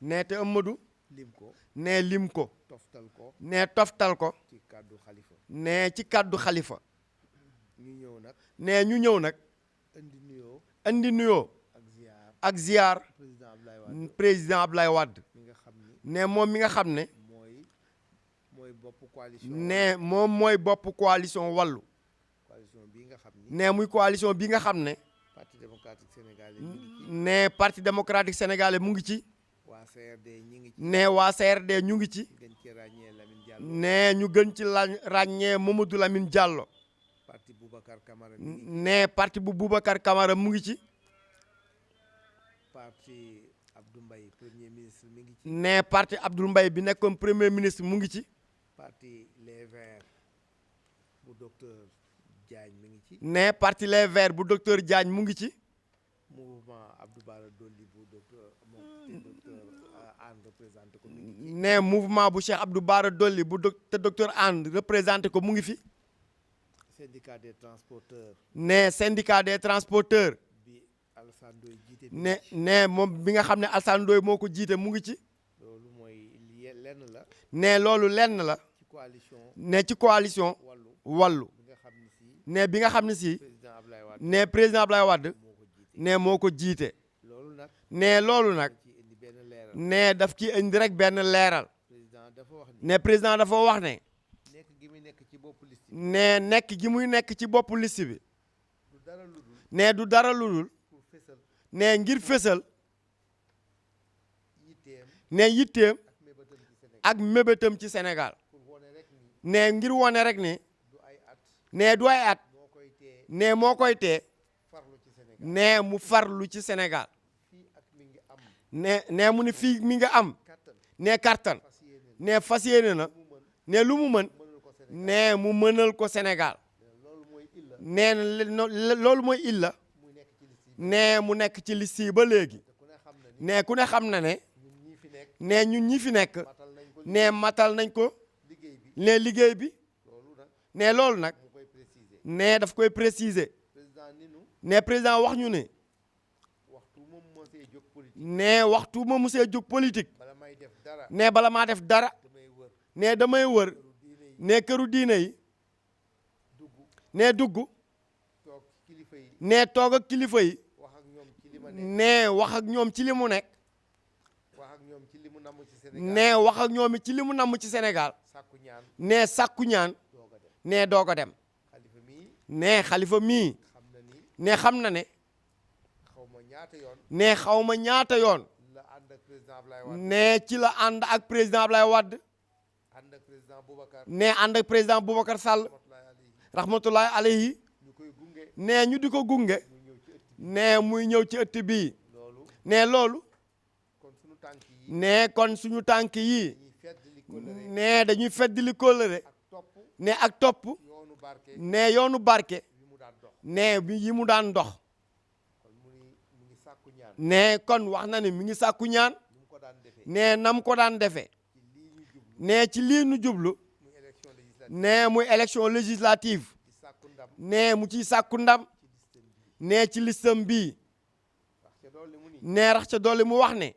nee te Amadou lim ko nee lim ko toftal ko nee toftal ko ci kàddu xalifa nee ci kàddu xalifa ñu ñëw nag nee ñu ñëw nag indi nuyoo andi nuyoo ak ziar ak ziar président Abdoulaye Wade président Abdoulaye Wade mi nga xam ni nee moom mi nga xam ne mooy bopp coalition nee moom mooy bopp coalition wàllu bii nga xam ni nee muy coalition bi nga xam ne parti démocratique sénégalais ñu ngi ci nee parti démocratique sénégalais mu ngi ci waa CRD ñi ngi ci nee waa CRD ñu ngi ci gën ci ràññee Lamine Diallo nee ñu gën ci ràññee Mamadou Lamine Diallo parti Boubacar Camara mi ngi ci nee parti bu Boubacar Camara mu ngi ci parti Abdou Mbaye premier ministre mi ngi ci nee parti Abdoul Mbaye bi nekkoon premier ministre mu ngi ci parti Les Verts bu docteur Diagne mi ngi ci nee parti Les Verts bu docteur Diagne mu ngi ci mouvement Abdou Bara Dolly bu docteur Anne représenté ko mi ngi ci nee mouvement bu Cheikh Abdou Bara Dolly bu te docteur Anne représenté ko mu ngi fi syndicat des transporteurs nee syndicat des transporteurs bi Alassane Ndoye jiite nee moom bi nga xam ne Alassane Ndoye moo ko jiite mu ngi ci loolu mooy lenn la nee loolu lenn la ci coalition nee ci coalition wàllu bi nga xam ni si nee bi nga xam ne si président Abdoulaye Wade nee président Abdoulaye Wade moo ko jiite nee moo ko jiite loolu nag nee loolu nag ci indi benn leeral nee daf ci indi rek benn leeral président dafa wax ni nee président dafa wax ne nekk gi muy nekk ci bopp liste bi nee nekk gi muy nekk ci boppu liste bi du dara lu dul nee du dara lu dul pour fésal nee ngir fésal yitteem nee yitteem ak mébétam ci Sénégal ak mébétam ci Sénégal pour wone rek ni nee ngir wone rek ne du ay at nee du ay at moo koy tee nee moo koy tee farlu ci Sénégal nee mu farlu ci Sénégal fii ak mi ngi am nee mu ni fii mi nga am kattan nee kattan fas yéene nee fas yéene na mu mën nee lu mu mën mënul ko Sénégal nee mu mënal ko Sénégal loolu mooy illa nee na loolu mooy illa muy nekk ci liste yi nee mu nekk ci liste yi ba léegi te ku ne xam na ni nee ku ne xam na ne ñun ñii fi nekk nee ñun ñi fi nekk matal nañ ko nee matal nañ ko liggéey bi nee liggéey bi loolu nag nee loolu nag mu koy préciser nee daf koy préciser président ni nu nee président wax ñu ne waxtu moom moo see jóg politique nee waxtu ma musee jóg politique bala may def dara nee bala maa def dara damay wër nee damay wër këru diine yi nee këru diine yi dugg nee dugg toog ci kilifa yi nee toog ak kilifa yi wax ak ñoom ci li ma nekk nee wax ak ñoom ci li mu nekk wax ak ñoom ci li mu namm ci Sénégal nee wax ak ñoom ci li mu namm ci Sénégal sàkku ñaan nee sàkku ñaan doog a dem nee doog a dem xalifa mii nee xalifa mii xam na ni nee xam na ne xaw ma ñaata yoon nee xaw ma ñaata yoon la ànd ak président Ablaye Wade nee ci la ànd ak président Ablaye Wade ànd ak président Boubacar nee ànd ak président Boubacar Sall rahmatullahi alayhi rahmatullahi alayhi ñu koy gunge nee ñu di ko gunge mu ñëw ci ëtt bi nee muy ñëw ci ëtt bii loolu nee loolu kon suñu tànk yi nee kon suñu tànk yii dañuy fedd li kóllëre nee dañuy feddali kóllëre ak topp nee ak topp yoonu barke nee yoonu barke bi mu daan dox nee bi yi mu daan dox kon mu ngi sàkku ñaan nee kon wax na ne mi ngi sàkku ñaan ni mu ko daan defee nee nam ko daan defee ci lii ñu jublu nee ci lii nu jublu muy élection législative nee muy élection législative ci sàkku ndam nee mu ciy sàkku ndam ci listam bi nee ci listam bii wax ca dolli mu ni nee rax ca dolli mu wax ne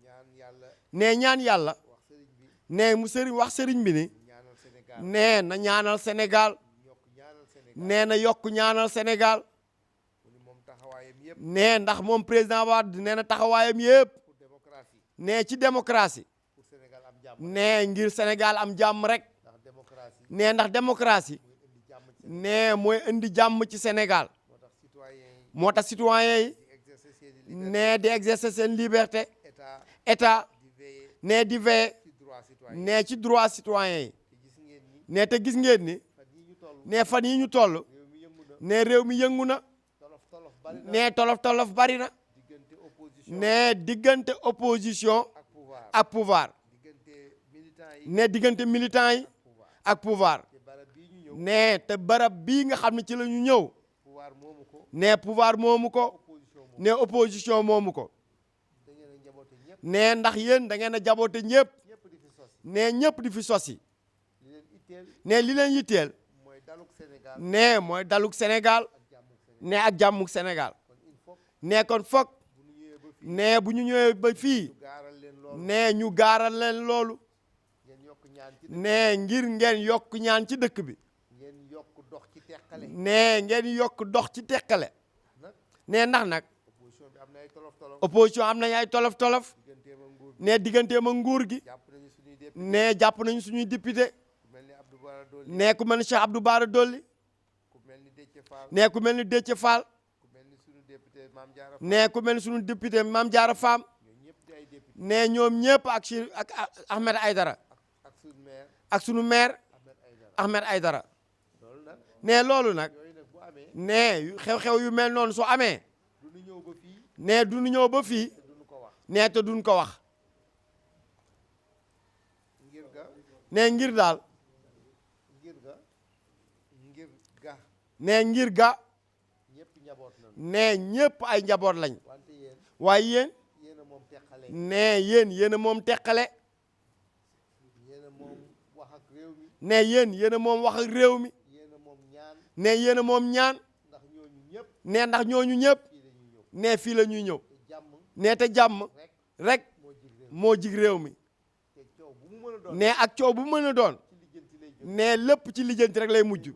ñaan yàlla nee ñaan yàlla wax sëriñ bi nee mu sëriñ wax sëriñ bi ni ñaanal Sénégal nee na ñaanal Sénégal yokk ñaanal Sénégal nee na yokk ñaanal Sénégal mu ni moom taxawaayam yëpp nee ndax moom président Wade nee na taxawaayam yëpp pour démocratie nee ci démocratie pour Sénégal am jàmm nee ngir Sénégal am jàmm rek ndax démocratie nee ndax démocratie muy indi jàmm ci Sénégal nee mooy indi jàmm ci Sénégal moo tax citoyens moo tax citoyens yi yi di exercer seeni liberté nee di exercer seen liberté état état di veiller nee di veiller ci droit citoyen nee ci droit citoyen yi te gis ngeen ni nee te gis ngeen ni fan yi ñu toll nee fan yi ñu toll réew mi yëngu na nee réew mi yëngu na tolof tolof bari na nee tolof tolof bari na diggante opposition nee diggante opposition ak pouvoir ak pouvoir diggante militants yi nee diggante militants yi pouvoir ak pouvoir te barab bii ñu ñëw nee te barab bii nga xam ne ci la ñu ñëw pouvoir moomu ko nee pouvoir moomu ko opposition moomu nee opposition moomu ko da ngeen a njaboote ñëpp nee ndax yéen da ngeen a jaboote ñëpp ñëpp di fi sos nee ñëpp di fi sosi li leen itteel nee li leen yitteel mooy daluk Sénégal nee mooy daluk Sénégal ak jàmmuk Sénégal nee ak jàmmuk Sénégal kon il faut nee kon foog bu ñu ñëwee ba fii nee bu ñu ñëwee ba fii ñu gaaral leen nee ñu gaaral leen loolu. ngeen yokk ñaan ci dëkk nee ngir ngeen yokk ñaan ci dëkk bi. ngeen yokk dox ci teqale. nee ngeen yokk dox ci teqale. nag nee ndax nag opposition bi am na ay tolof-tolof. opposition am nañ ay tolof-tolof. digganteem ak nguur gi. nee digganteem ak nguur gi. jàpp nañu suñuy député. nee jàpp nañu suñuy député. ku mel ni Abdou Bara Dolly. nee ku mel ni Cheikh Abdou Bara Dolly. ku mel ni Déthié Fall. nee ku mel ni Déthié Fall. ku mel ni suñu député Mame Diarra Fam. nee ku mel ni suñu député Mame Diarra Fam. ñoom ñëpp di ay député. nee ñoom ñëpp ak Ahmed Aïdara. ak suñu maire ak sunu maire Ahmed Aïdara. Ahmed Aïdara. loolu nag. nee loolu nag yooyu nag bu amee. nee xew-xew yu mel noonu su amee. du ñu ñëw ba fii. nee du ñu ñëw ba fii. te duñu ko wax. nee te duñ ko wax. ngir ga. nee ngir daal. ngir ga. ngir ga. nee ngir ga. ñëpp njaboot nañu. nee ñëpp ay njaboot lañ. wante yéen. waaye yéen. yéen a moom teqale. nee yéen a moom teqale. yéen a moom wax ak réew mi. nee yéen a moom wax ak réew mi. yéen a moom ñaan. nee yéen a moom ñaan. ndax ñooñu ñëpp. nee ndax ñooñu ñëpp. fii la ñuy ñëw. nee fii la ñuy ñëw. te jàmm. nee te jàmm rek. rek moo jig réew mi. moo jig réew mi. te coow bu mu mën a doon. nee ak coow bu mën a doon. ci lijjanti lay jóg. nee lépp ci lijjanti rek lay mujj.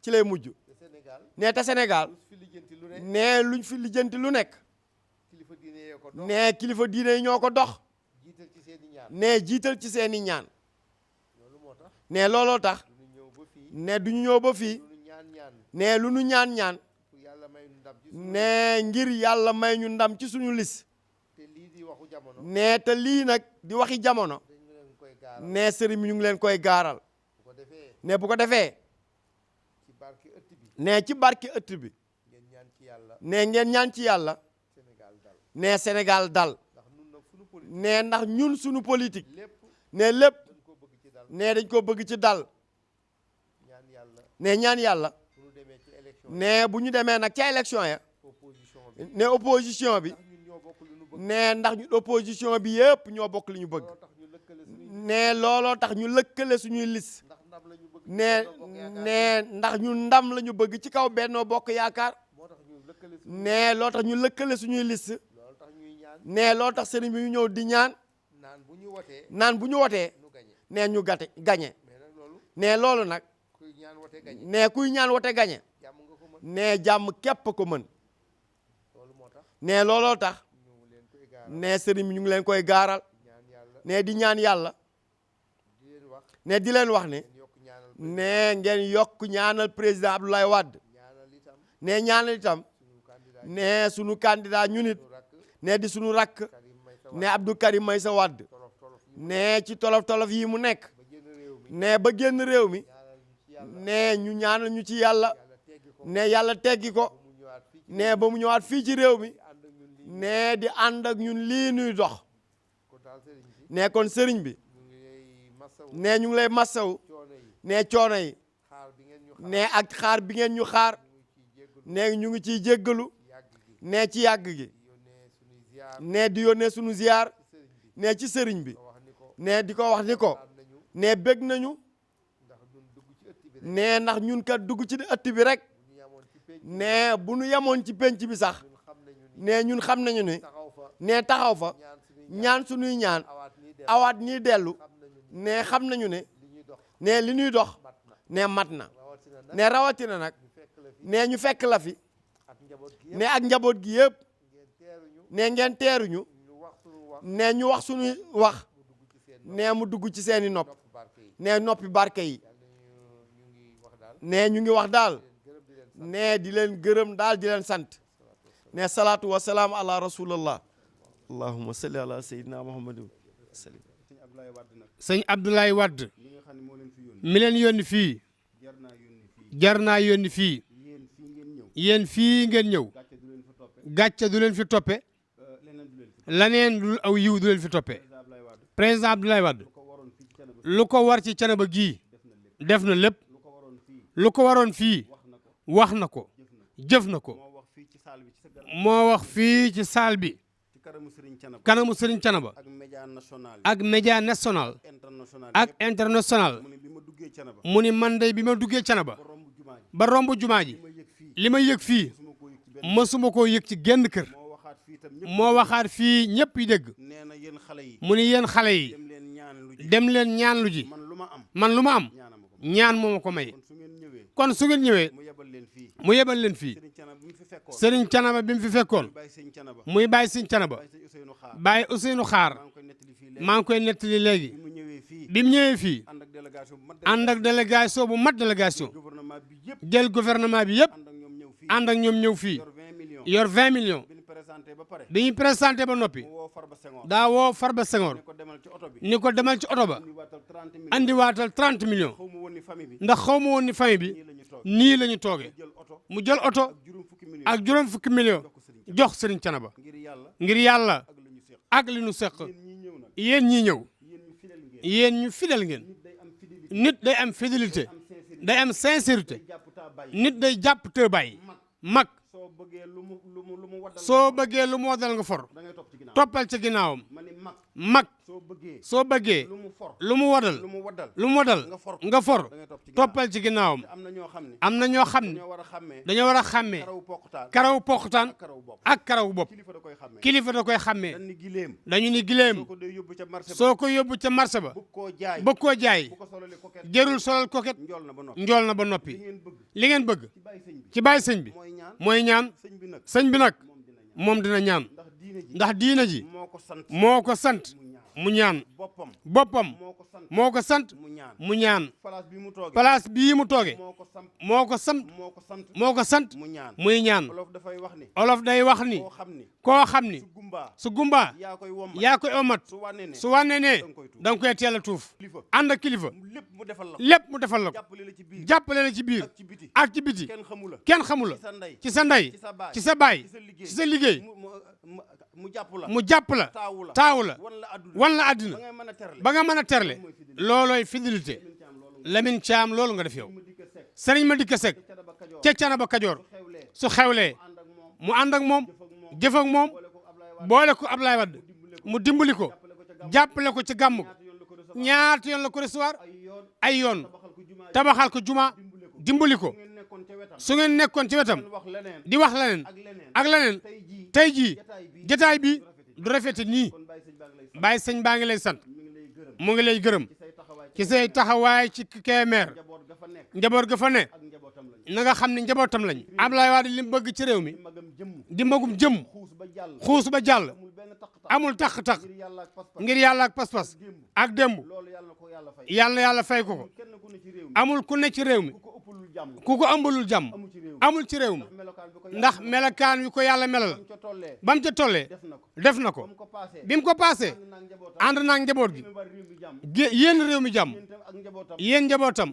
ci lay mujj. te Sénégal. nee te Sénégal. lu fi lijjanti lu ne. nee luñ fi lijjanti lu nekk. kilifa diine yee ko dox. nee kilifa diine yi ñoo ko dox. jiital ci seen i ñaan. nee jiital ci seeni ñaan. loolu moo tax. nee looloo tax. du ñu ñëw ba fii. nee du ñu ñëw ba fii. du ñu ñaan ñaan. nee lu nu ñaan ñaan. pour yàlla may nu ndam ci suñu. nee ngir yàlla may ñu ndam ci suñu lis. te lii di waxu jamono. nee te lii nag di waxi jamono. dañu leen koy gaaral. nee sëriñ bi ñu ngi leen koy gaaral. bu ko defee. nee bu ko defee. ci barke ëtt bi. nee ci barke ëtt bi. ngeen ñaan ci yàlla. nee ngeen ñaan ci yàlla. Sénégal dal. nee Sénégal dal. ndax nun nag suñu politique. nee ndax ñun suñu politique. lépp. nee lépp. dañ ko bëgg ci dal. nee dañ ko bëgg ci dal. ñaan yàlla. nee ñaan yàlla. bu ñu demee ci élection. nee bu ñu demee nag ca élection ya. opposition bi. nee opposition bi. ndax ñun ñoo bokk lu ñu bëgg. nee ndax ñu opposition bi yëpp ñoo bokk li ñu bëgg. looloo tax ñu lëkkale suñuy. nee looloo tax ñu lëkkale suñuy lis. ndax ndam la ñu bëgg. nee nee ndax ñu ndam la ñu bëgg ci kaw Benno Bokk Yaakaar. moo tax ñu lëkkale suñuy. nee loo tax ñu lëkkale suñuy liste. loolu tax ñuy ñaan. nee loo tax sëriñ bi ñu ñëw di ñaan. naan bu ñu wotee. naan bu ñu wotee. nu gañe. nee ñu gañe. mais nag loolu. nee loolu nag. kuy ñaan wote gañe. nee kuy ñaan wote gañe. jàmm nga ko mën. nee jàmm képp ko mën. loolu moo tax. nee looloo tax. ñu leen koy gaaral. nee sëriñ bi ñu ngi leen koy gaaral. ñaan yàlla. nee di ñaan yàlla. di leen wax. nee di leen wax ne. ngeen yokk ñaanal. nee ngeen yokk ñaanal président Abdoulaye Wade. ñaanal itam. nee ñaanal itam. suñu candidat. nee sunu candidat ñu nit. suñu rakk. nee di sunu rakk. Karim Meïssa nee Abdou Karim Meïssa Wade. tolof tolof yi. nee ci tolof tolof yi mu nekk. ba génn réew mi. nee ba génn réew mi. ñaanal ñu ci yàlla. nee ñu ñaanal ñu ci yàlla. yàlla teggi ko. nee yàlla teggi ko. ba mu ñëwaat fii ci. nee ba mu ñëwaat fii ci réew mi. di ànd ak ñun lii. nee di ànd ak ñun lii nuy dox. ko daal sëriñ bi. nee kon sëriñ bi. ñu ngi lay masawu. nee ñu ngi lay massawu. coono yi. nee coono yi. xaar bi ngeen ñu xaar. nee ak xaar bi ngeen ñu xaar. ñu ngi ciy jéggalu. nee ñu ngi ciy jéggalu. yàgg gi. nee ci yàgg gi. di yónnee suñuy ziar. nee di yónnee sunu ziar. ci sëriñ bi. nee ci sëriñ bi. nga wax ni ko. nee di ko wax ni ko. xaar nañu. nee bég nañu. ndax ñun dugg ci ëtt bi rek. nee ndax ñun kat dugg ci ëtt bi rek. bu ñu yamoon ci penc. nee bu nu yemoon ci penc bi sax. ñun xam nañu ni. nee ñun xam nañu ni. taxaw fa. nee taxaw fa. ñaan suñuy ñaan sunuy ñaan. awaat nii dem. awaat nii dellu. xam nañu ni. nee xam nañu ne. li ñuy dox. nee li ñuy dox. mat na. nee mat na. rawatina nag. nee rawatina nag. ñu fekk la fi. nee ñu fekk la fi. ak njaboot gi nee yëpp. ak njaboot gi yëpp. ngeen teeruñu. nee ngeen teeruñu. ñu wax suñu wax. nee ñu wax suñuy wax. mu dugg ci seen. nee mu dugg ci seeni nopp. nopp barke yi. nee noppi barke yi. yàlla ñu ngi wax daal. nee ñu ngi wax daal. leen gërëm di leen sant. nee di leen gërëm daal di leen sant. nee salaatu wa salaam ala rasulallah. allahumma salli ala sayyidina muhammadin. sëñ Abdoulaye Wade nag. sëñ Abdoulaye Wade mi nga xam ne moo leen fi yónni. mi leen yónni fii jar naa yónni fii. jar naa yónni fii yéen fii ngeen ñëw. yéen fii ngeen ñëw gàcce du leen fa toppe. gàcce du leen fi toppe leneen du leen fi. laneen lu aw yiw du leen fi toppe président Abdoulaye Wade. président Abdoulaye Wade lu ko waroon fii ci Thiénaba. lu ko war ci Thiénaba gii def na lépp. def na lépp lu ko waroon fii. lu ko waroon fii wax na ko. wax na ko jëf na ko moo wax fii ci saal bi ci sa garab. moo wax fii ci saal bi ci kanamu Serigne Thiénaba. kanamu Serigne Thiénaba ak média national yi. ak média national international ak yëpp. international mu ne bi ma duggee Thiénaba. mu ni man de bi ma duggee Thiénaba ba romb jumaa ji. ba romb jumaa ji li ma yëg fii. li ma yëg fii musuma koo yëg ci benn. mësuma koo yëg ci genn kër moo waxaat fii itam ñëpp moo waxaat fii ñëpp yi dégg nee na yéen xale yi mu ni yéen xale yi dem leen ñaan lu ji dem leen ñaan lu ji man lu ma am man lu ma am ñaanama ko ñaan moo ma ko may kon su ngeen ñëwee kon su ngeen ñëwee mu yebal leen fii mu yebal leen fii Serigne Thiénaba bi mu fi fekkoon Serigne Thiénaba bi mu fi fekkoon bàyyi Serigne Thiénaba muy bàyyi Serigne Thiénaba bàyyi Serigne Ousseynou Xaar bàyyi Ousseynou Xaar maa ngi koy nettali fii léegi maa ngi koy nettali léegi bi mu ñëwee fii bi mu ñëwee fii ànd ak délégation bu mat ànd ak délégation bu mat délégation gouvernement bi yëpp jël gouvernement bi yëpp ànd ak ñoom ñëw fii ànd ak ñoom ñëw fii yor 20 millions yor 20 millions bi ñu présenté ba pare bi ñu présenté ba noppi mu woo Farba Senghor daa woo Farba Senghor ne ko demal ci oto bi ni ko demal ci oto ba indi waatal 30 millions andi waatal 30 millions xaw ma woon ni famille bi ndax xaw ma woon ni famille bi nii la ñu toog nii la ñu toogee jël oto mu jël oto ak juróom fukki millions ak juróom fukki millions jox Serigne Thiénaba ngir yàlla ngir yàlla ak lu ñu seq ak li nu seq yéen ñii ñëw nag yéen ñi ñëw yéen ñu fidèle ngeen yéen ñu fidèle ngeen nit day am fidélité day am sincérité jàpp taa bàyyi nit day jàpp te bàyyi mag soo bëggee lu mu waddal soo bëggee lu mu waddal nga for da ngay topp ci ginnaaw toppal ci ginnaawam ma ni mag soo bëggee soo bëggee lu mu for lu mu waddal lu mu waddal lu mu waddal nga for da ngay topp ci ginnaaw toppal ci ginnaawam te am na ñoo xam ne am na ñoo xam ne ñoo war a xàmmee dañoo war a xàmmee karaw poqutaan karaw poqutaan karaw bopp ak karaw bopp kilifa da koy xàmmee kilifa da koy xàmmee dañ ni gileem dañu ni gileem soo ko dee yóbbu ca marché ba soo ko yóbbu ca marché ba bëgg koo jaay bëgg koo jaay bu ko solali coquette jërul solal koket njool na ba noppi njool na ba noppi li ngeen bëgg li ngeen bëgg ci bàyyi sëñ bi ci bàyyi sëñ bi mooy ñaan mooy ñaan sëñ bi nag sëñ bi nag moom dina ñaan moom dina ñaan ndax diine ji ndax diina ji moo ko sant moo ko sant mu ñaan mu ñaan boppam boppam moo ko sant moo ko sant mu ñaan mu ñaan place bi mu toogee place bii mu tooge moo ko sant moo ko sant moo ko sant moo ko sant mu ñaan muy ñaan olof dafay wax ni olof day wax ni koo xam ni koo xam ni su gumbaa su gumbaa yaa koy wommat yaa koy omat su wànnee ne su wànnee ne danga koy tuuf da nga koy teel a tuuf kilifa ànd ak kilifa lépp mu defal la ko lépp mu defal la ko jàppale la ci biir jàppale la ci biir ak ci biti ak ci biti kenn xamula kenn xamu la ci sa ndey ci sa ndey ci sa baay ci sa baay liggéey ci sa liggéey mu jàpp la mu jàpp la taawu la taawu la wan la àdduna wan la àddina ba ngay mën a terle ba nga mën a terle loolooy fidélité Lamine Thiam loolu nga def yow sëriñ ma dikka sek ca Canaba Kajoor su xewlee mu ànd ak moom jëf ak moom boole ko Ablaye Wade mu dimbali ko jàppale ko ci gàmm ko ñaata yoon la ko recevoir ay yoon tabaxal ko juma dimbali ko su ngeen nekkoon ci wetam di wax leneen ak leneen tey jii jotaay bi du rafete nii Baye sëñ baa ngi lay sant mu ngi lay gërëm ci say taxawaay ci Kébémer njaboot ga fa ne na nga xam ne njabootam lañ Ablaye Wade li mu bëgg ci réew mi di magum jëm xuus ba jàll amul tax-tax ngir yàlla ak pas-pas ak démb yàlla fay ko ko amul ku ne ci réew mi ku ko ëmbalul jàmm amul ci réew mi ndax melakaan wi ko yàlla melal ba mu ca tollee def na ko bi mu ko paasee ànd naag njaboot gi yéen réew mi jàmm yéen njabootam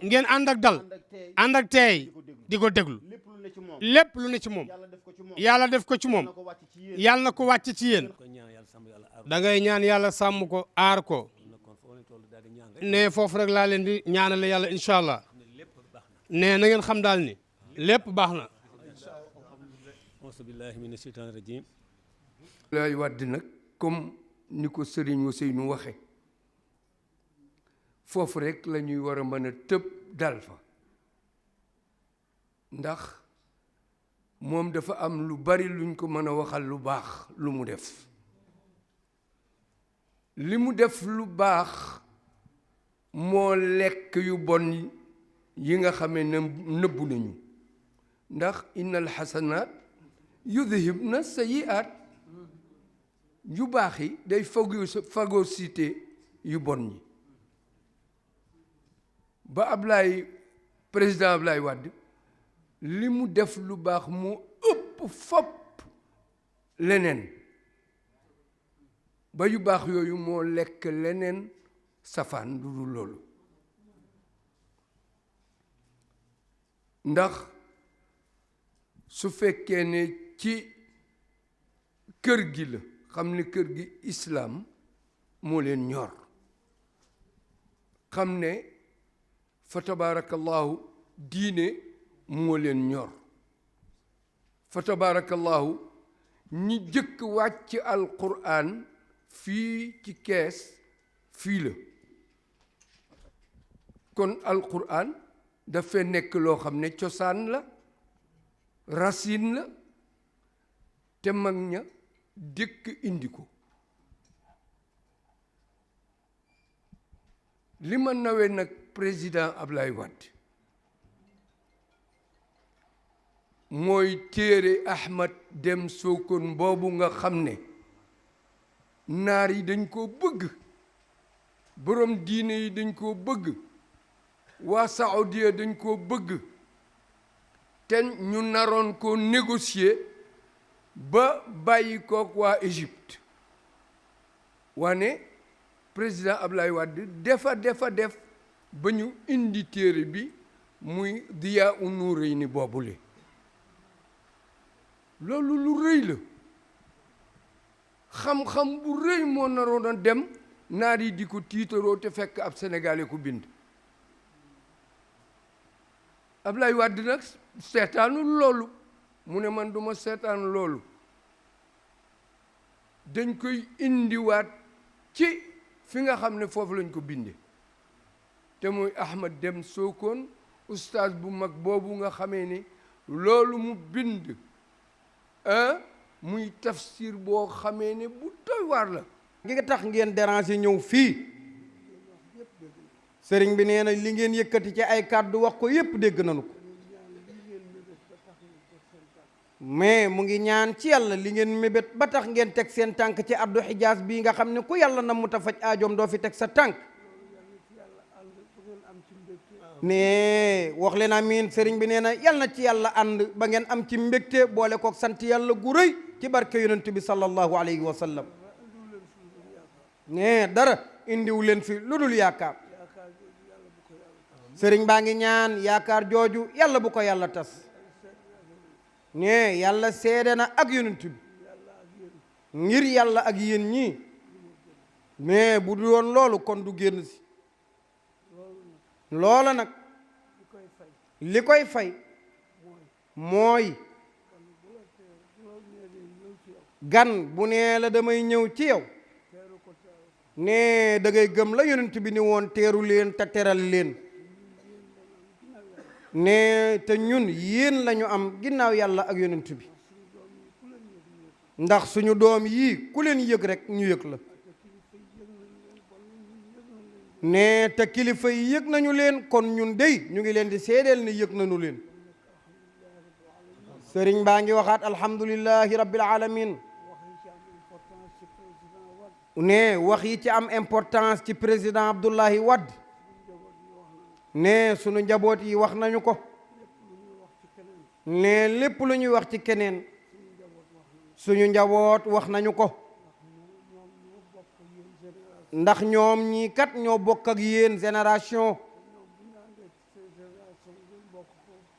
ngeen ànd ak dal ànd ak teey di ko déglu lépp lu ne ci moom yàlla def ko ci moom yàlla na ko wàcc ci yéen da ngay ñaan yàlla sàmm ko aar ko ne foofu rek laa leen di ñaanale yàlla incha allah ne na ngeen xam daal ni lépp baax na. auzubillahi mina sheytaani rajim. Ablaye Wade nag comme ni ko Serigne Ousseynou waxe foofu rek la ñuy war a mën a tëb dal fa ndax moom dafa am lu bari luñ ko mën a waxal lu baax lu mu def li mu def lu baax moo lekk yu bon yi nga xamee ne nëbbu nañu ndax innal xasanaat yudhibna sayiat yu baax yi day phagocyté yu bon ñi ba président Ablaye Wade li mu def lu baax mu ëpp fopp leneen ba yu baax yooyu moo lekk leneen safaan lu dul loolu ndax su fekkee ne ci kër gi la xam ne kër gi islaam moo leen ñor xam ne fa tabaarakallahu diine moo leen ñor fa tabaarakallahu ñi jëkk wàcc alquran fii ci Kees fii la kon alquran dafay nekk loo xam ne cosaan la racine la te mag ña dëkk indi ko. li ma nawee nag président Ablaye Wade mooy téere Ahmad Dem Sokone boobu nga xam ne naar yi dañ koo bëgg, borom diine yi dañ koo bëgg, waa Saoudia dañ koo bëgg, te ñu naroon koo négocier ba bàyyi kook waa Égypte. wane président Ablaye Wade def ba ñu indi téere bi muy Diyaa u Nuurayni boobule. loolu lu rëy la, xam-xam bu rëy moo naroon a dem naar yi di ko tiitaroo te fekk ab sénégalais ko bind. Ablaye Wade nag seetaanul loolu, mu ne man duma seetaan loolu, dañ koy indiwaat ci fi nga xam ne foofu lañ ko binde, te mooy Ahmad Dem Sokone oustaz bu mag boobu nga xamee ni loolu mu bind muy tafsir boo xamee ne bu doy waar la. gi nga tax ngeen déranger ñëw fii sëriñ bi nee na li ngeen yëkkati ci ay kàddu wax ko yépp dégg nañu ko, mais mu ngi ñaan ci yàlla li ngeen mébét ba tax ngeen teg seen tànk ci Abdou Hijaas bii nga xam ne ku yàlla na mu ta faj aajoom doo fi teg sa tànk. ne wax leen amiin. sëriñ bi nee na yal na ci yàlla ànd ba ngeen am ci mbégte boole kook sant yàlla gu rëy ci barke yonent bi sallallahu alayhi wa sallam. ne dara indiwu leen fi lu dul yaakaar. sëriñ baa ngi ñaan yaakaar jooju yàlla bu ko yàlla tas. ne yàlla seede na ak yonent bi ngir yàlla ak yéen ñii, mais bu du woon loolu kon du génn si. loola nag li koy fay mooy gan bu nee la damay ñëw ci yow, ne da ngay gëm la yonent bi ni woon teeru leen te teral leen. ne te ñun yéen lañu am ginnaaw yàlla ak yonent bi, ndax suñu doom yii ku leen yëg rek ñu yëg la. ne te kilifa yi yëg nañu leen, kon ñun dey ñu ngi leen di seedeel ni yëg nañu leen. sëriñ baa ngi waxaat alhamdulillahi rabbil alamin. ne wax yi ci am importance ci président Abdoulaye Wade, ne sunu njaboot yi wax nañu ko. ne lépp lu ñuy wax ci keneen suñu njaboot wax nañu ko, ndax ñoom ñii kat ñoo bokk ak yéen génération.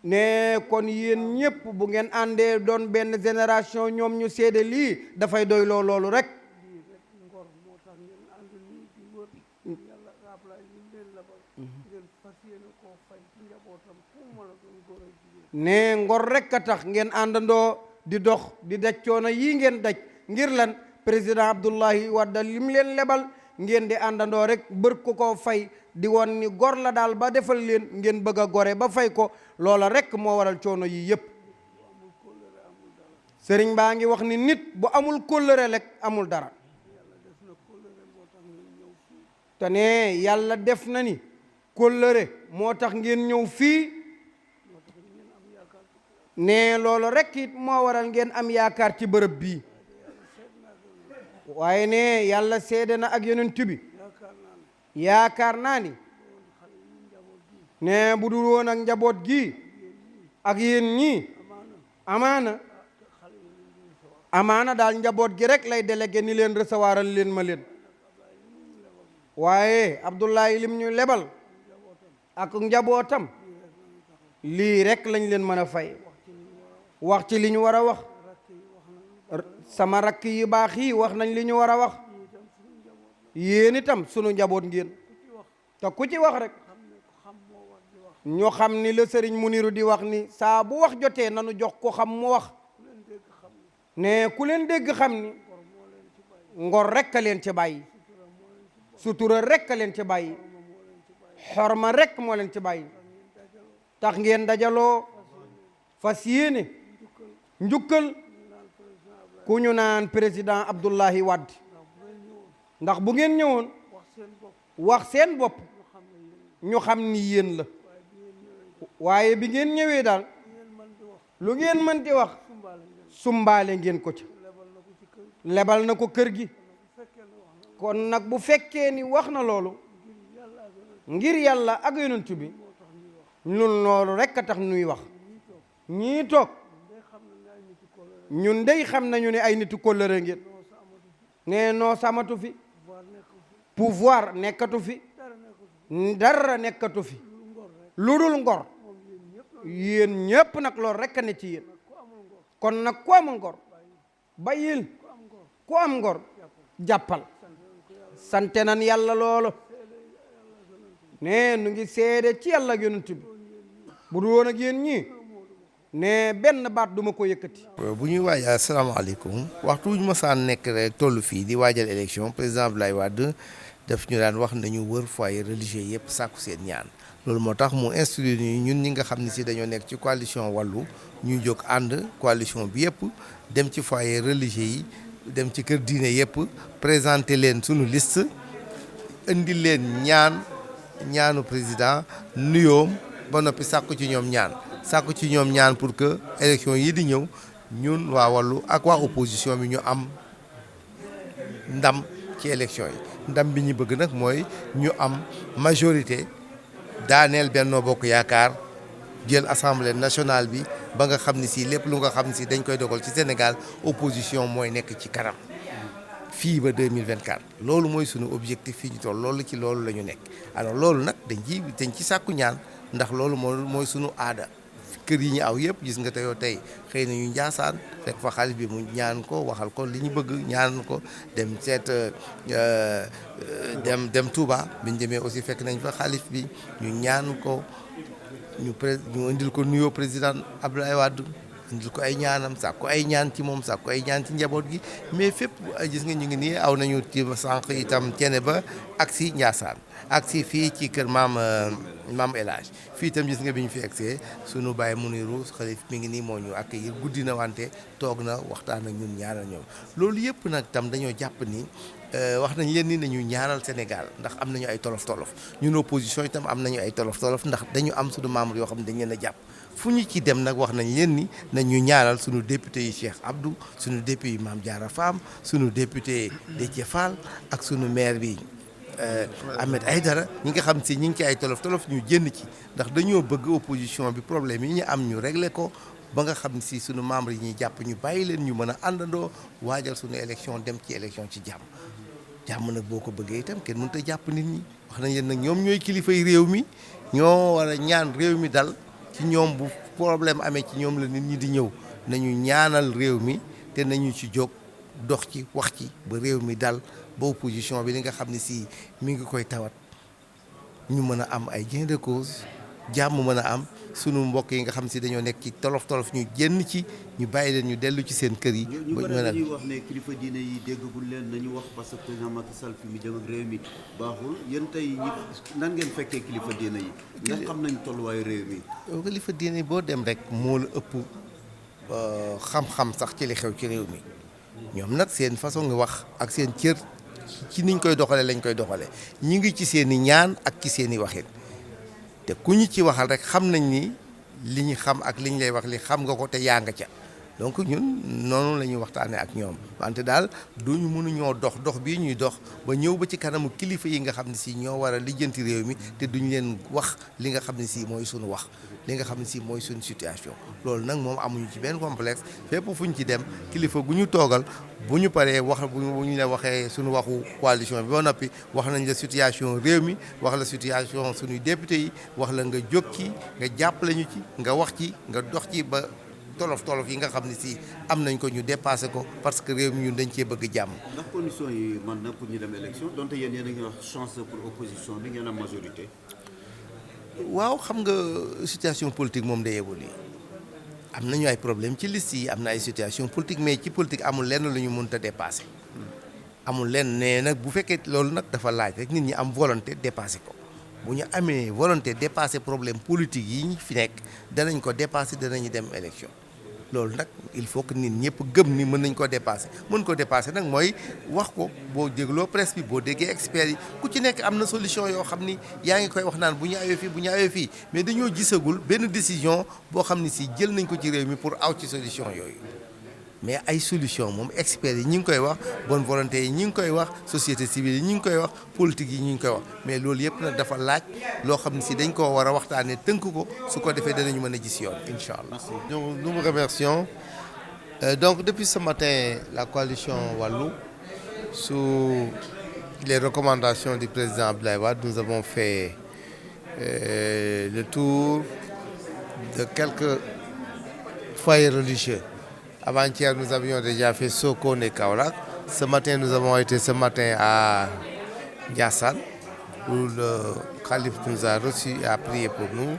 ne kon yéen ñépp bu ngeen àndee doon benn génération ñoom ñu seede lii dafay doy loolu rek. ne ngor rek a tax ngeen àndandoo di dox di daj coono yii ngeen daj ngir lan président Abdoulaye Wade lim leen lebal ngeen di àndandoo rek bër ko fay di won ni gor la daal ba defal leen ngeen bëgg a gore ba fay ko. loola rek moo waral coono yii yépp. sëriñ baa ngi wax ni nit bu amul kóllëre rek amul dara. te ne yàlla def na ni kóllëre moo tax ngeen ñëw fii. ne loolu rek it moo waral ngeen am yaakaar ci bërëb bii. waaye ne yàlla seede na ak yonent bi yaakaar naa ni ne bu dul woon ak njaboot gi ak yéen ñii amaana daal njaboot gi rek lay délégué ni leen recevoiral leen ma leen. waaye Abdoulaye lim ñu lebal ak njabootam lii rek lañ leen mën a fay. wax ci li ñu war a wax. sama rakk yi baax yi wax nañ li ñu war a wax. yéen itam sunu njaboot ngeen. te ku ci wax rek ñu xam ni la sëriñ Muniru di wax ni saa bu wax jotee nanu jox ko xam mu wax. ne ku leen dégg xam ni ngor rek a leen ci bàyyi. sutura rek a leen ci bàyyi. xorma rek moo leen ci bàyyi. tax ngeen dajaloo fas yéene njukkal ku ñu naan président Abdoulaye Wade ndax bu ngeen ñëwoon wax seen bopp ñu xam ni yéen la waaye bi ngeen ñëwee daal lu ngeen mënti wax sumbaale ngeen ko ca lebal na ko kër gi kon nag bu fekkee ni wax na loolu ngir yàlla ak yonent bi ñun loolu rekk a tax nuy wax ñii toog ñun dey xam nañu ne ay nitu kóllëre ngeen nee noo samatu fi pouvoir nekkatu fi dara nekkatu fi lu dul ngor yéen ñépp nag loolu rekk a ne ci yéen kon nag ku amul ngor bàyyil ku am ngor jàppal sante nan yàlla loolu ne nu ngi seede ci yàlla ak yonent bi bu dul woon ak yéen ñii ne benn baat duma ko yëkkati. bu ñuy waaj asalaamaaleykum waxtu wu ñu mësaan nekk rek toll fii di waajal élection président Abdoulaye Wade daf ñu daan wax nañu wër foyer religieux yëpp sàkku seen ñaan loolu moo tax mu instruire ñu ñun ñi nga xam ne si dañoo nekk ci coalition wàllu ñuy jóg ànd coalition bi yëpp dem ci foyer religieux yi dem ci kër diine yëpp présenter leen sunu liste indi leen ñaanu président nuyoom ba noppi sàkku ci ñoom ñaan pour que élection yi di ñëw ñun waa wàllu ak waa opposition bi ñu am ndam ci élection yi ndam bi ñu bëgg nag mooy ñu am majorité daaneel Benno Bokk Yaakaar jël assemblée nationale bi ba nga xam ne si lépp lu nga xam ne si dañ koy dogal ci Sénégal opposition mooy nekk ci kanam fii ba 2024 loolu mooy sunu objectif fii ñu toll loolu ci loolu la ñu nekk alors loolu nag dañ ci sàkku ñaan ndax loolu mooy sunu aada kër yi ñu aw yëpp gis nga tey xëy na ñu Njaasaan fekk fa xalif bi mu ñaan ko waxal ko li ñu bëgg ñaan ko dem seet dem Touba biñ demee aussi fekk nañ fa xalif bi ñu ñaan ko ñu indil ko nuyoo président Abdoulaye Wade indil ko ay ñaanam sax ko ay ñaan ci moom sax ko ay ñaan ci njaboot gi mais fépp gis nga ñu ngi nii aw nañu ci sànq itam cene ba ak si Njaasaan ak si fii ci kër maam El Hadj fii itam gis nga bi ñu fi egsee sunu baay Muniru xalif mi ngi nii moo ñu accueillir guddi na wante toog na waxtaan ak ñun ñaanal ñoom loolu yëpp nag tam dañoo jàpp ni wax nañ leen ni nañu ñaanal Sénégal ndax am nañu ay tolof-tolof ñun opposition itam am nañu ay tolof-tolof ndax dañu am suñu membre yoo xam ne dañ leen a jàpp fu ñu ci dem nag wax nañ leen ni nañu ñaanal suñu député yi Cheikh Abdou suñu député yi Mame Diarra Fam suñu député Déthié Fall ak suñu maire bi Ahmed Aïdara ñi nga xam si ñi ngi ci ay tolof-tolof ñu génn ci ndax dañoo bëgg opposition bi problème yi ñu am ñu régler ko ba nga xam si suñu membre yi ñuy jàpp ñu bàyyi leen ñu mën a àndandoo waajal suñu élection dem ci élection ci jàmm nag boo ko bëggee itam kenn mënut a jàpp nit ñi wax nañ leen nag ñoom ñooy kilifay réew mi ñoo war a ñaan réew mi dal ci ñoom bu problème amee ci ñoom la nit ñi di ñëw nañu ñaanal réew mi te nañu ci jóg dox ci wax ci ba réew mi dal ba opposition bi li nga xam ne si mi ngi koy tawat ñu mën a am ay gain de cause jàmm mën a am sunu mbokk yi nga xam si dañoo nekk ci tolof-tolof ñu génn ci ñu bàyyi leen ñu dellu ci seen kër yi. ñu bëri dañuy wax ne kilifa diine yi déggagul leen nañu wax parce que président Macky Sall fi mu jëm ak réew mi baaxul yéen tey nan ngeen fekkee kilifa diine yi. ndax xam nañ tolluwaayu réew mi. kilifa diine yi boo dem rek moo la ëpp xam-xam sax ci li xew ci réew mi ñoom nag seen façon nga wax ak seen cër ci niñ koy doxalee lañ koy doxalee ñu ngi ci seen i ñaan ak ci seen i waxin. te ku ñu ci waxal rek xam nañ ni li ñu xam ak li ñu lay wax li xam nga ko te yaa nga ca donc ñun noonu la ñuy waxtaanee ak ñoom wante daal duñu mënuñoo dox bii ñuy dox ba ñëw ba ci kanamu kilifa yi nga xam ne si ñoo war a lijjanti réew mi te duñu leen wax li nga xam ne si mooy suñu wax li nga xam ne si mooy suñu situation loolu nag moom amuñu ci benn complexe fépp fu ñu ci dem kilifa gu ñu toogal bu ñu paree wax bu ñu la waxee suñu waxu coalition bi ba noppi wax nañ la situation réew mi wax la situation suñuy député yi wax la nga jóg ci nga jàppale ñu ci nga wax ci nga dox ci ba tolof-tolof yi nga xam ne si am nañ ko ñu dépassé ko parce que réew mi ñun dañ cee bëgg jàmm. ndax conditions yi man na pour ñu dem élection donte yéen a ngi wax chance pour opposition bi ngeen am majorité. waaw xam nga situation politique moom day évoluer am nañu ay problème ci liste yi am na ay situation politique mais ci politique amul lenn lu ñu mënut a dépassé. amul lenn ne nag bu fekkee loolu nag dafa laaj rek nit ñi am volonté dépassé ko bu ñu amee volonté dépassé problème politique yi ñu fi nekk danañ ko dépassé danañu dem élection loolu nag il faut que nit ñëpp gëm ni mën nañ ko dépasser mën ko dépasser nag mooy wax ko boo dégloo presse bi boo déggee experts yi ku ci nekk am na solution yoo xam ni yaa ngi koy wax naan bu ñu awee fii bu ñu awee fii mais dañoo gisagul benn décision boo xam ni si jël nañ ko ci réew mi pour aw ci solution yooyu mais ay solution moom experts yi ñi ngi koy wax bonne volonté yi ñi ngi koy wax société civile yi ñi ngi koy wax politique yi ñi ngi koy wax mais loolu yëpp nag dafa laaj loo xam ne si dañ koo war a waxtaanee tënk ko su ko defee danañu mën a gis yoon incha allah. nous vous remercions. Donc depuis ce matin la coalition Wallu sous les recommandations du président Abdoulaye Wade nous avons fait le tour de quelques foyers religieux. Avant-hier, nous avions déjà fait Sokone et Kaolack. Ce matin, nous avons été à Ndiassane, où le calife nous a reçus et a prié pour nous.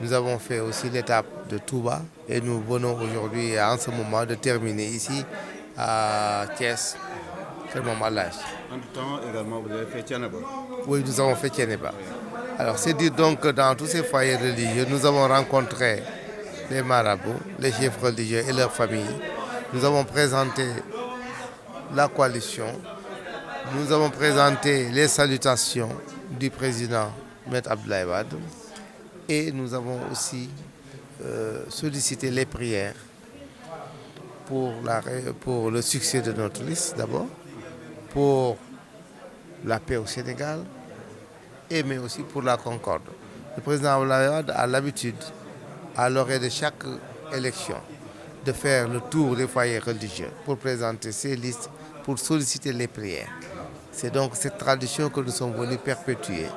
Nous avons fait aussi l'étape de Touba et nous venons aujourd'hui, en ce moment, de terminer ici à Thiès, Kermamalash. Entre-temps, également, vous avez fait Thiénaba. Oui, nous avons fait Thiénaba. Alors, c'est dire donc que dans tous ces foyers religieux, nous avons rencontré les marabouts, les chefs religieux et leurs familles. Nous avons présenté la coalition. Nous avons présenté les salutations du président Maître Abdoulaye Wade. Et nous avons aussi sollicité les prières pour le succès de notre liste d'abord, pour la paix au Sénégal, mais aussi pour la concorde. Le président Abdoulaye Wade a l'habitude, à l'orée de chaque élection, de faire le tour des foyers religieux pour présenter ses listes, pour solliciter les prières. C'est donc cette tradition que nous sommes venus perpétuer.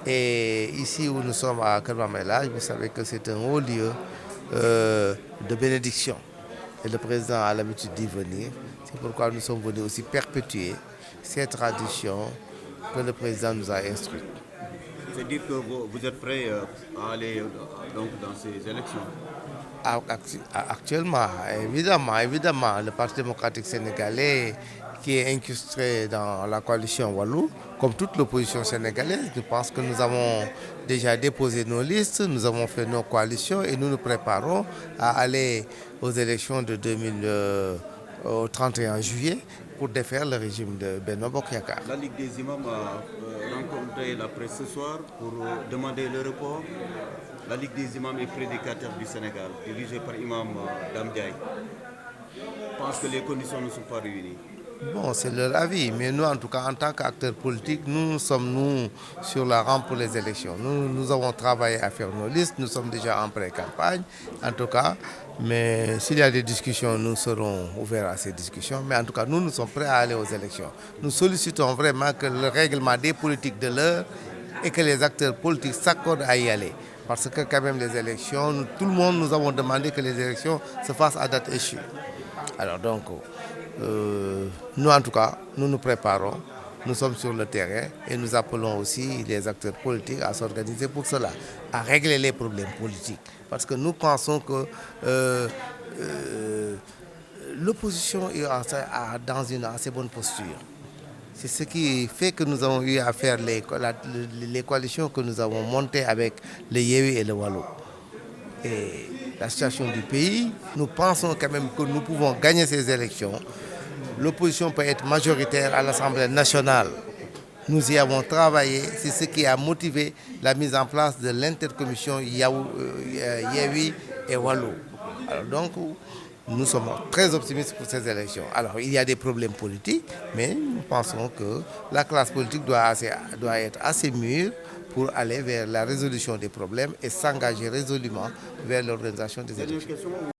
Et ici où nous sommes à Kermamelash, vous savez que c'est un haut lieu de bénédiction. Et le président a l'habitude d'y venir. C'est pourquoi nous sommes venus aussi perpétuer ces traditions que le président nous a instruites. C'est-à-dire que vous êtes prêts à aller donc, dans ces élections? Actuellement, évidemment, le Parti démocratique sénégalais qui est incrusté dans la coalition Wallu, comme toute l'opposition sénégalaise, je pense que nous avons déjà déposé nos listes, nous avons fait nos coalitions et nous nous préparons à aller aux élections au 31 juillet pour défaire le régime de Benno Bokk Yakaar. La Ligue des imams a rencontré la presse ce soir pour demander le report. La Ligue des imams est prédicateur du Sénégal, dirigée par Imam Dame Ndiaye. Je pense que les conditions ne sont pas réunies. Bon, c'est leur avis, mais nous, en tout cas, en tant qu'acteurs politiques, nous sommes sur la rampe pour les élections. Nous avons travaillé à faire nos listes, nous sommes déjà en pré-campagne, en tout cas. Mais s'il y a des discussions, nous serons ouverts à ces discussions. Mais en tout cas, nous sommes prêts à aller aux élections. Nous sollicitons vraiment que le règlement des politiques de l'heure et que les acteurs politiques s'accordent à y aller. Parce que quand même les élections, tout le monde nous avons demandé que les élections se fassent à date échue. Alors donc, nous en tout cas, nous nous préparons, nous sommes sur le terrain et nous appelons aussi les acteurs politiques à s'organiser pour cela, à régler les problèmes politiques. Parce que nous pensons que l'opposition est dans une assez bonne posture. C'est ce qui fait que nous avons eu à faire les coalitions que nous avons montées avec le Yewwi et le Wallu. Et la situation du pays, nous pensons quand même que nous pouvons gagner ces élections. L'opposition peut être majoritaire à l'Assemblée nationale. Nous y avons travaillé, c'est ce qui a motivé la mise en place de l'intercommission Yewwi et Wallu. Alors donc, nous sommes très optimistes pour ces élections. Alors, il y a des problèmes politiques, mais nous pensons que la classe politique doit être assez mûre pour aller vers la résolution des problèmes et s'engager résolument vers l'organisation des élections. Dernière question,